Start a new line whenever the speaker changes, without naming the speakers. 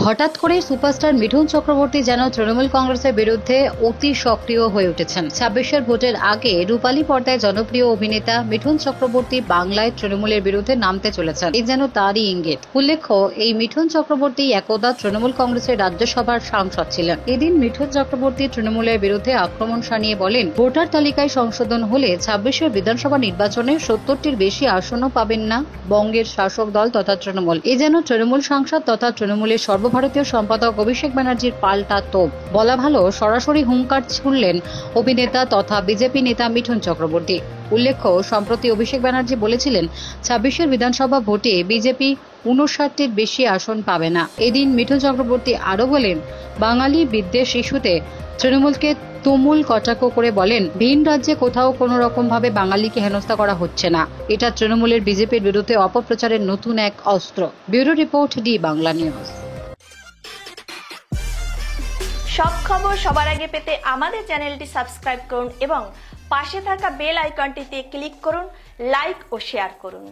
হঠাৎ করে সুপারস্টার মিঠুন চক্রবর্তী যেন তৃণমূল কংগ্রেসের বিরুদ্ধে অতি সক্রিয় হয়ে উঠেছেন। ২৬ ভোটের আগে রূপালী পর্দায় জনপ্রিয় অভিনেতা মিঠুন চক্রবর্তী বাংলায় তৃণমূলের বিরুদ্ধে নামতে চলেছেন, এই যেন তারই ইঙ্গিত। উল্লেখ্য, এই মিঠুন চক্রবর্তী একদা তৃণমূল কংগ্রেসের রাজ্যসভার সাংসদ ছিলেন। এদিন মিঠুন চক্রবর্তী তৃণমূলের বিরুদ্ধে আক্রমণ শানিয়ে বলেন, ভোটার তালিকায় সংশোধন হলে ২৬ বিধানসভা নির্বাচনে ৭০টির বেশি আসনও পাবেন না বঙ্গের শাসক দল তথা তৃণমূল। এ যেন তৃণমূল সাংসদ তথা তৃণমূলের সর্বভারতীয় সম্পাদক অভিষেক ব্যানার্জির পাল্টা তোপ। বলা ভালো, সরাসরি হুঙ্কার ছুড়লেন অভিনেতা তথা বিজেপি নেতা মিঠুন চক্রবর্তী। উল্লেখ্য, সম্প্রতি অভিষেক ব্যানার্জি বলেছিলেন ২৬ বিধানসভা ভোটে বিজেপি ৫৯টির বেশি আসন পাবে না। এদিন মিঠুন চক্রবর্তী আরও বলেন, বাঙালি বিদ্বেষ ইস্যুতে তৃণমূলকে তুমুল কটাক্ষ করে বলেন, ভিন রাজ্যে কোথাও কোনো রকম ভাবে বাঙালিকে হেনস্থা করা হচ্ছে না। এটা তৃণমূলের বিজেপির বিরুদ্ধে অপপ্রচারের নতুন এক অস্ত্র। Bureau report, D Bangla news.
সব খবর সবার আগে পেতে আমাদের চ্যানেলটি সাবস্ক্রাইব করুন এবং পাশে থাকা বেল আইকনটিতে ক্লিক করুন, লাইক ও শেয়ার করুন।